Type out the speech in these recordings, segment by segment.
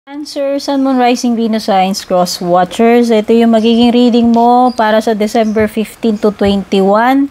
Cancer, Sun, Moon, Rising, Venus, Signs, Cross Watchers. Ito yung magiging reading mo para sa December 15 to 21.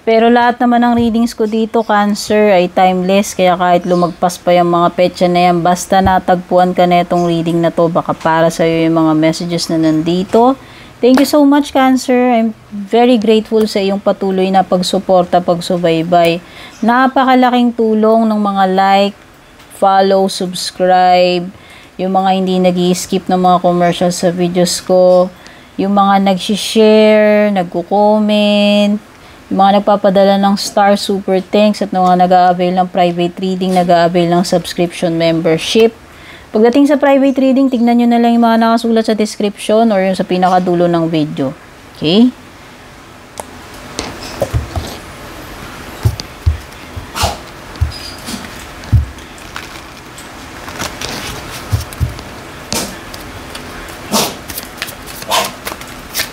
Pero lahat naman ng readings ko dito, Cancer, ay timeless. Kaya kahit lumagpas pa yung mga petsa na yan, basta natagpuan ka na itong reading na to, baka para sa'yo yung mga messages na nandito. Thank you so much, Cancer. I'm very grateful sa iyong patuloy na pagsuporta, pagsubaybay. Napakalaking tulong ng mga like, follow, subscribe, yung mga hindi nag-i-skip ng mga commercials sa videos ko, yung mga nag-share, nagko-comment, yung mga nagpapadala ng star super thanks at mga nag-a-avail ng private reading, nag-a-avail ng subscription membership. Pagdating sa private reading, tignan nyo na lang yung mga nakasulat sa description or yung sa pinakadulo ng video. Okay?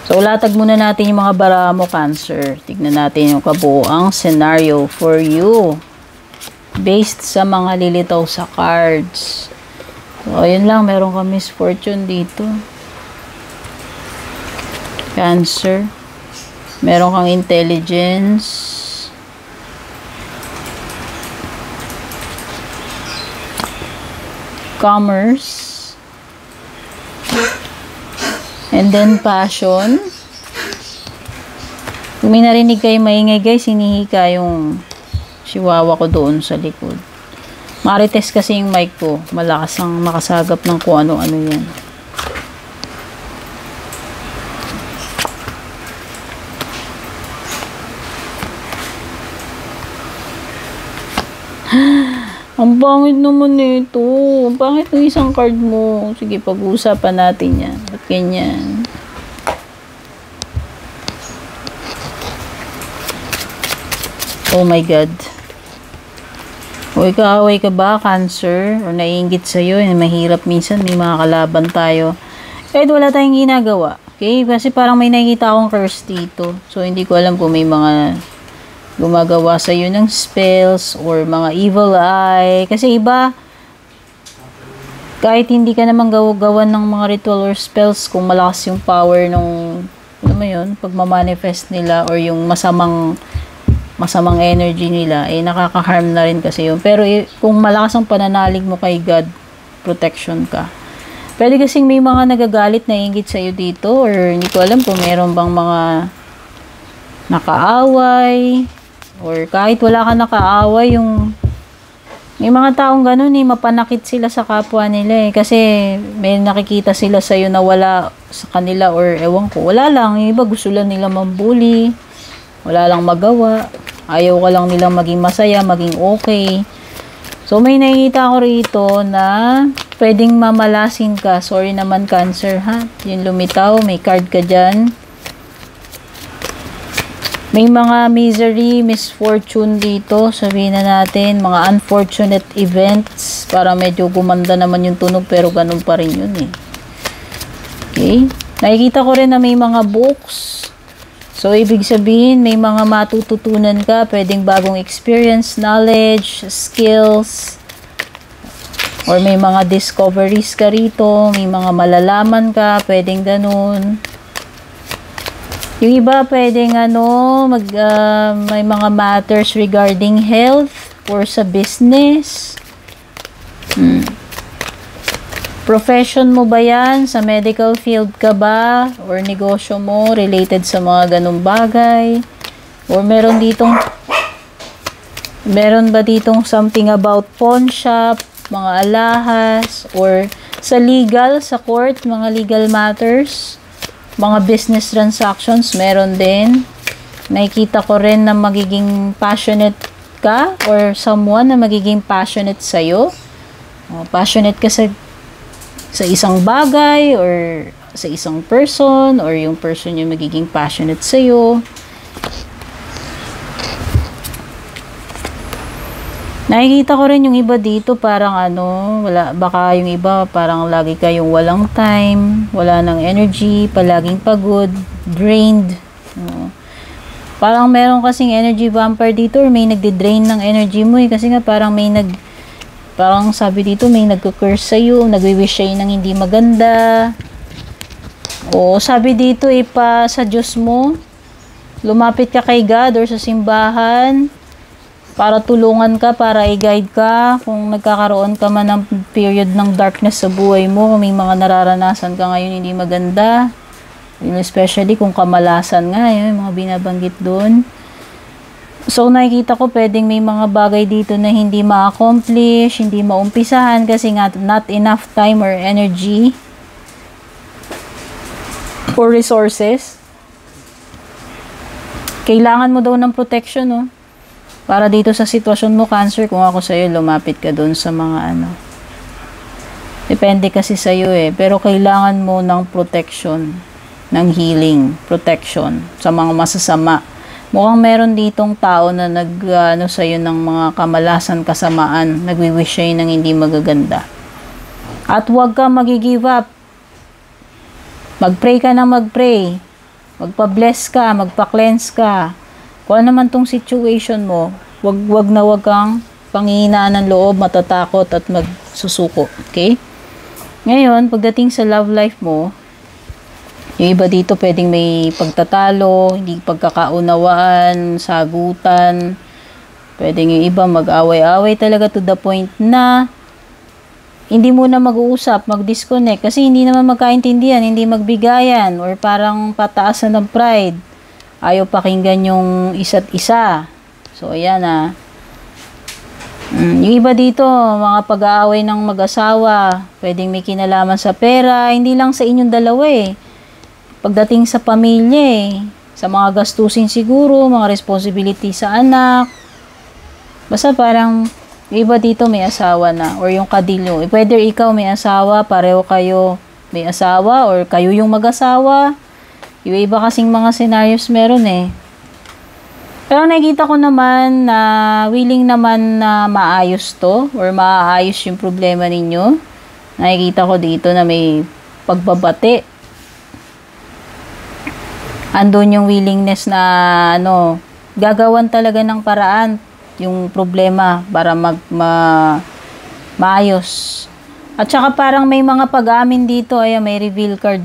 So, latag muna natin yung mga bara mo, Cancer. Tignan natin yung kabuoang scenario for you. Based sa mga lilitaw sa cards. So, ayun lang. Meron ka misfortune dito. Cancer. Meron kang intelligence. Commerce. And then, passion. Kung may narinig kayo maingay, guys, hinihika yung chihuahua ko doon sa likod. Marites kasi yung mic ko. Malakas ang makasagap ng kung ano-ano yan. Ang pangit naman nito. Ang pangit ng isang card mo. Sige, pag-uusapan natin yan. Ba't ganyan? Oh my God. Uy, kaaway ka ba, Cancer? O naiinggit sa'yo? Mahirap minsan. May mga kalaban tayo. Kahit wala tayong ginagawa. Okay? Kasi parang may nakikita akong curse dito. So, hindi ko alam kung may mga gumagawa sa iyo ng spells or mga evil eye. Kasi iba, kahit hindi ka naman gawan ng mga ritual or spells, kung malakas yung power nung, ano mo yun, pagmamanifest nila or yung masamang energy nila, eh nakaka-harm na rin kasi yun. Pero kung malakas ang pananalig mo kay God, protection ka. Pwede kasing may mga nagagalit na ingit sa iyo dito or hindi ko alam kung meron bang mga nakaaway. Or kahit wala ka nakaaway, yung may mga taong ganun mapanakit sila sa kapwa nila kasi may nakikita sila sa'yo na wala sa kanila or ewan ko, wala lang, yung iba gusto lang nila mambuli, wala lang magawa, ayaw ka lang nilang maging masaya, maging okay. So may nakikita ko rito na pwedeng mamalasin ka. Sorry naman, Cancer, ha? Yung lumitaw, may card ka dyan. May mga misery, misfortune dito. Sabihin na natin, mga unfortunate events. Para medyo gumanda naman yung tunog, pero ganun pa rin yun eh. Okay? Nakikita ko rin na may mga books. So, ibig sabihin, may mga matututunan ka. Pwedeng bagong experience, knowledge, skills. Or may mga discoveries ka rito. May mga malalaman ka. Pwedeng ganun. Yung iba pwedeng may mga matters regarding health or sa business. Profession mo ba yan? Sa medical field ka ba? Or negosyo mo related sa mga ganung bagay? Or meron ba ditong something about pawn shop, mga alahas, or sa legal, sa court, mga legal matters? Mga business transactions, meron din. Nakikita ko rin na magiging passionate ka or someone na magiging passionate sa'yo. Passionate ka sa isang bagay or sa isang person or yung person yung magiging passionate sa'yo. Nakikita ko rin yung iba dito parang baka yung iba parang lagi kayong walang time, wala ng energy, palaging pagod, drained. Parang meron kasing energy vampire dito or may nagde-drain ng energy mo kasi nga parang may Parang sabi dito, may nagka-curse sa'yo, nagwi-wish sa'yo ng hindi maganda. O sabi dito, pa sa Diyos mo, lumapit ka kay God or sa simbahan para tulungan ka, para i-guide ka kung nagkakaroon ka man ng period ng darkness sa buhay mo, kung may mga nararanasan ka ngayon hindi maganda, especially kung kamalasan nga, yung mga binabanggit doon. So nakikita ko pwedeng may mga bagay dito na hindi ma-accomplish, hindi maumpisahan kasi nga not enough time or energy or resources. Kailangan mo daw ng protection, no? Para dito sa sitwasyon mo, Cancer, kung ako sa'yo, lumapit ka doon sa mga Depende kasi sa'yo pero kailangan mo ng protection, ng healing, protection sa mga masasama. Mukhang meron ditong tao na sa'yo ng mga kamalasan, kasamaan, nagwi-wish sa'yo ng hindi magaganda. At huwag ka mag-give up. Mag-pray ka na mag-pray. Magpa-bless ka, magpa-cleanse ka. Kung ano naman tong situation mo, wag kang panghihinaan ng loob, matatakot at magsusuko. Okay? Ngayon, pagdating sa love life mo, yung iba dito pwedeng may pagtatalo, hindi pagkakaunawaan, sagutan. Pwedeng yung iba mag-away-away talaga to the point na hindi muna mag-uusap, mag-disconnect kasi hindi naman magkaintindihan, hindi magbigayan or parang pataasan ng pride. Ayaw pakinggan yung isa't isa. So, ayan yung iba dito, mga pag-aaway ng mag-asawa, pwedeng may kinalaman sa pera, hindi lang sa inyong dalawa Pagdating sa pamilya sa mga gastusin siguro, mga responsibility sa anak. Basta parang iba dito may asawa na or yung kadilyo. Whether ikaw may asawa, pareho kayo may asawa or kayo yung mag-asawa. Yung iba kasing mga scenarios meron Pero nakikita ko naman na willing naman na maayos to or maayos yung problema ninyo. Nakikita ko dito na may pagbabati. Andun yung willingness na gagawan talaga ng paraan yung problema para maayos. At saka parang may mga pag-amin dito, may reveal card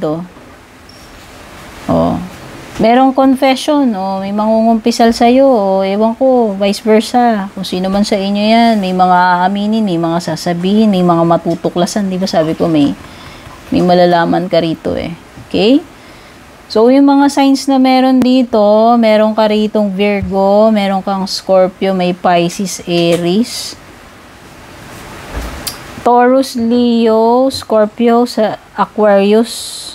merong confession, may mangungumpisal sa'yo, ewan ko, vice versa. Kung sino man sa inyo yan, may mga aminin, may mga sasabihin, may mga matutuklasan, di ba sabi ko may malalaman ka rito Okay? So, yung mga signs na meron dito, meron ka ritong Virgo, meron kang Scorpio, may Pisces, Aries, Taurus, Leo, Scorpio, Aquarius,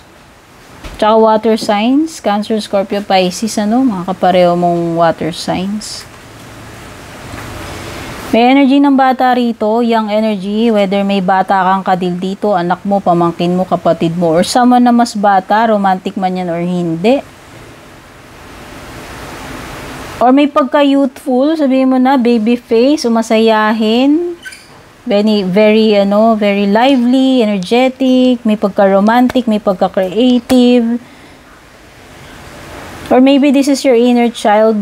tsaka water signs, Cancer, Scorpio, Pisces, mga kapareho mong water signs. May energy ng bata rito, young energy, whether may bata kang kadil dito, anak mo, pamangkin mo, kapatid mo, or someone na mas bata, romantic man yan or hindi. Or may pagka-youthful, sabihin mo na, baby face, umasayahin, very lively, energetic, may pagka-romantic, may pagka-creative. Or maybe this is your inner child.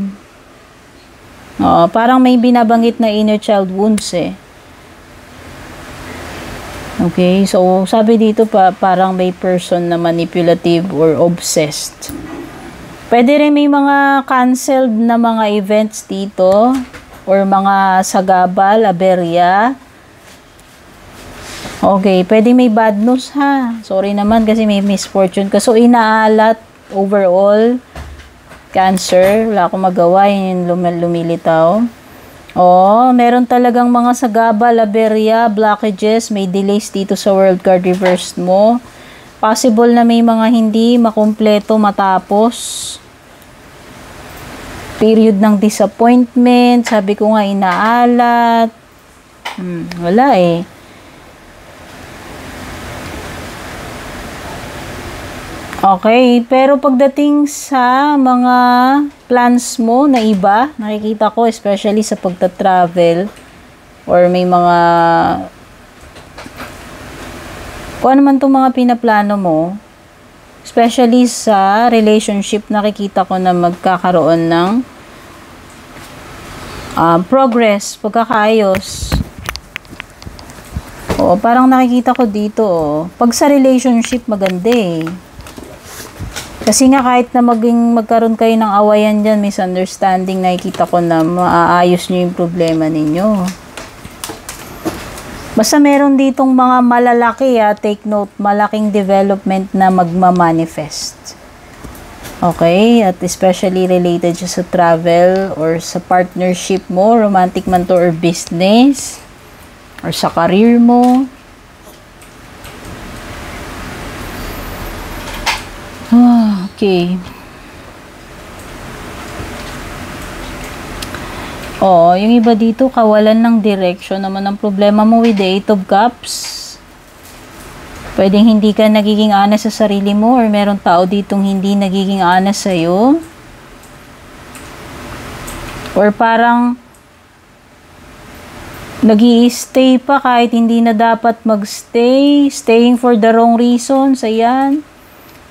Parang may binabanggit na inner child wounds Okay, so sabi dito parang may person na manipulative or obsessed. Pwede rin may mga canceled na mga events dito or mga sagabal, aberya. Okay, pwede may bad news Sorry naman kasi may misfortune ka. So, inaalat overall. Cancer, wala akong magawa, yun lumilitaw. Meron talagang mga sagabal, aberya, blockages, may delays dito sa world card reversed mo. Possible na may mga hindi makumpleto matapos. Period ng disappointment, sabi ko nga inaalat. Wala Okay, pero pagdating sa mga plans mo na iba, nakikita ko especially sa pagta-travel or may mga kung ano man itong mga pinaplano mo, especially sa relationship, nakikita ko na magkakaroon ng progress, pagkakaayos. Oo, parang nakikita ko dito, oh. Pag sa relationship, maganda eh. Kasi nga kahit na magkaroon kayo ng awayan dyan, misunderstanding, nakikita ko na maaayos nyo yung problema ninyo. Basta meron ditong mga malalaki, take note, malaking development na magmamanifest. Okay? At especially related siya sa travel or sa partnership mo, romantic man to or business, or sa career mo. Okay. Oo, yung iba dito, kawalan ng direction naman ang problema mo with the 8 of Cups. Pwedeng hindi ka nagiging honest sa sarili mo or meron tao ditong hindi nagiging honest sa'yo. Or parang nag-i-stay pa kahit hindi na dapat mag-stay. Staying for the wrong reasons. Ayan.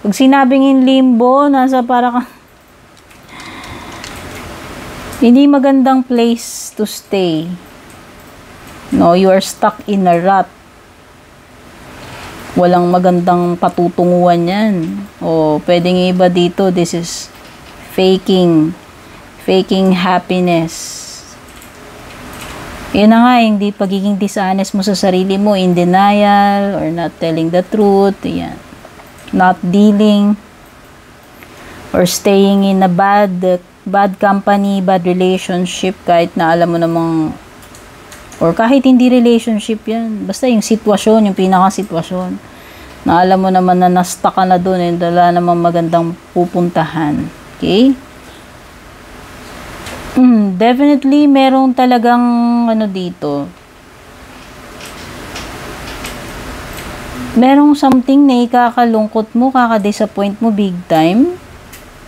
Pag sinabing in limbo, nasa parang hindi magandang place to stay. No, you are stuck in a rut. Walang magandang patutunguhan yan. O, pwedeng iba dito, this is faking happiness. Yun na nga, hindi pagiging dishonest mo sa sarili mo, in denial, or not telling the truth, yan. Not dealing, or staying in a bad company, bad relationship, kahit na alam mo namang, or kahit hindi relationship yan, basta yung sitwasyon, yung pinaka-sitwasyon, na alam mo naman na na-stuck ka na dun, and wala namang magandang pupuntahan. Okay? Definitely, merong talagang dito. Merong something na ikakalungkot mo, kakadisappoint mo big time.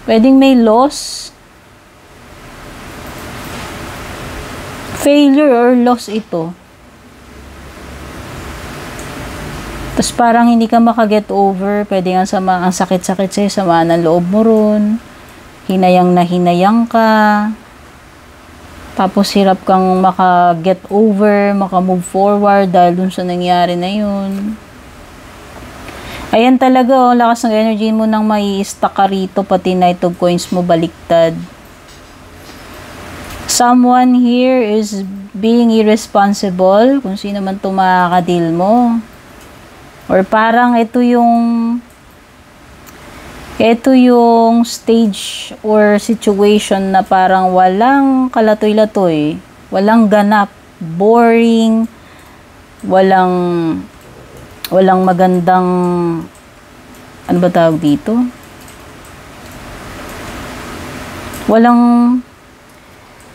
Pwedeng may loss. Failure or loss ito. Tapos parang hindi ka makaget over. Pwedeng ang sakit-sakit sa'yo, sama ng loob mo ron. Hinayang na hinayang ka. Tapos hirap kang maka-get over, maka-move forward dahil dun sa nangyari na yun. Ayan talaga, lakas ng energy mo nang mai-stuck ka rito, pati Knight of Coins mo baliktad. Someone here is being irresponsible, kung sino man ito makakadil mo. Or parang ito yung stage or situation na parang walang kalatoy-latoy, walang ganap, boring, walang magandang, ano ba tawag dito?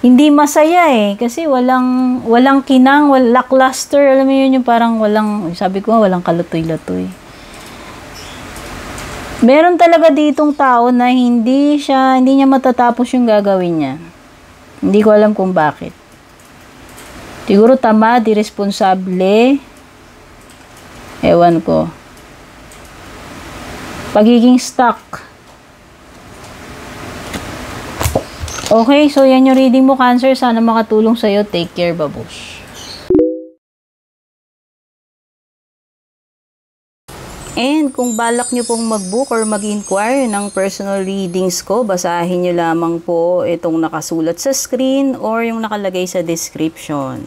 Hindi masaya kasi walang kinang, lackluster, alam mo yun, yung parang sabi ko walang kalatoy-latoy. Meron talaga ditong tao na hindi niya matatapos yung gagawin niya. Hindi ko alam kung bakit. Siguro tamad, irresponsable. Ewan ko. Pagiging stuck. Okay, so yan yung reading mo, Cancer. Sana makatulong sa'yo. Take care, babush. And kung balak nyo pong mag-book or mag-inquire ng personal readings ko, basahin nyo lamang po itong nakasulat sa screen or yung nakalagay sa description.